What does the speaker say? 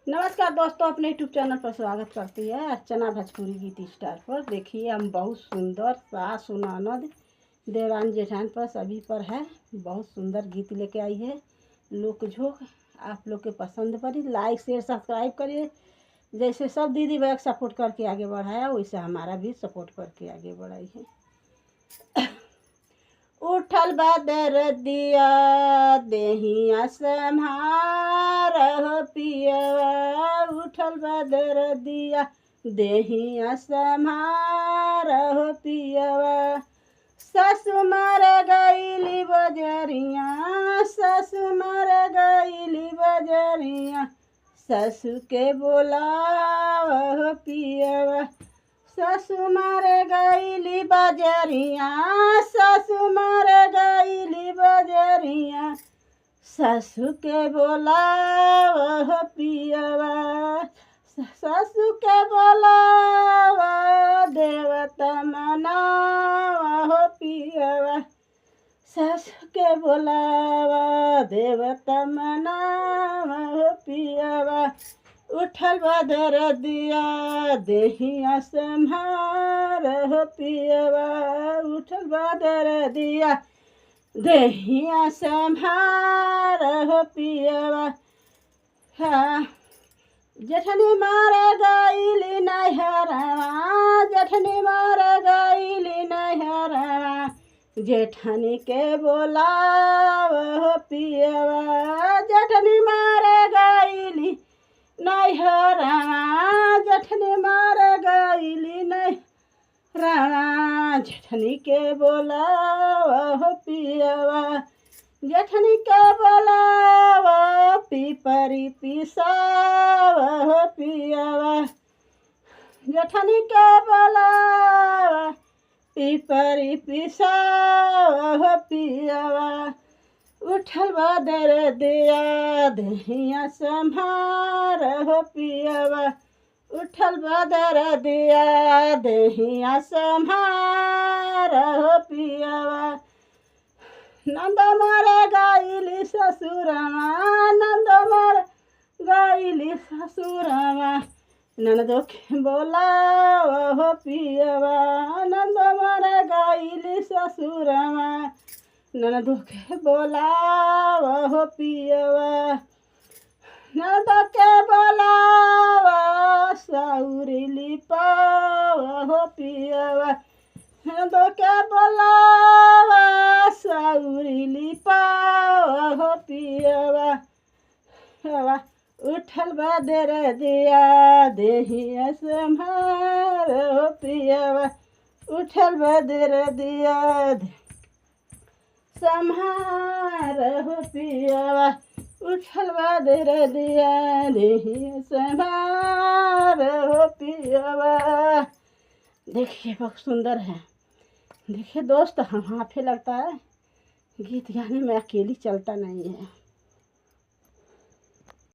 नमस्कार दोस्तों, अपने यूट्यूब चैनल पर स्वागत करती है अर्चना भोजपुरी गीत स्टार पर। देखिए हम बहुत सुंदर सास ननद देवरान जेठान पर सभी पर है बहुत सुंदर गीत लेके आई है। लोक झोंक आप लोग के पसंद पड़ी, लाइक शेयर सब्सक्राइब करिए। जैसे सब दीदी बैग सपोर्ट करके आगे बढ़ाया वैसे हमारा भी सपोर्ट करके आगे बढ़ाई है। उठल बदर दिया देहिया सम्हार पियवा, उठल बदर दिया देहिया सम्हार पियवा। ससु मर गईली बजरिया, ससु मर गईली बजरिया, ससु के बोलाव पियवा। ससु मर गईली बजरिया, ससु मर गईली बजरिया, ससु के बोलाव पियवा। ससु के बोलाव देवता मनाव पियवा, ससु के बोलाव देवता मनाव पियवा। उठल बदर दिया देहिया सम्हार पियवा, उठल बदर दिया देहिया सम्हार पियवा। हाँ जेठनी मार गईली नैहरवा, जेठनी मार गईली नैहरवा, जेठनी के बोलाव पियवा। जेठनी मार गईली नैहरवा, जेठनी मार गईली नैहरवा, जेठनी के बोलाव पियवा। जेठनी के बोलाव पीपरी पिसाव पियवा, जेठनी के बोलाव पीपरी पिसाव पियवा। उठल बदर दिया देहिया सम्हार पियवा, उठल बदर दिया देहिया सम्हार पियवा। नंद मर गईली ससुरवा, नंद मर गईली ससुरवा, ननदो के बोलाव पियवा। नंद मर गईली ससुरवा, ननदो के बोलाव पियवा। ननदो के बोलाव सौरी लिपाव पियवा, ननदो के बोलाव सौरी लिपाव पियवा। उठल बदर दिया देहिया सम्हार पियवा, उठल बदर दिया सम्हार पियवा, उठल बदर दिया देहिया सम्हार पियवा। देखिए बहुत सुंदर है। देखिए दोस्त, हम हाफे लगता है गीत गाने में अकेली चलता नहीं है।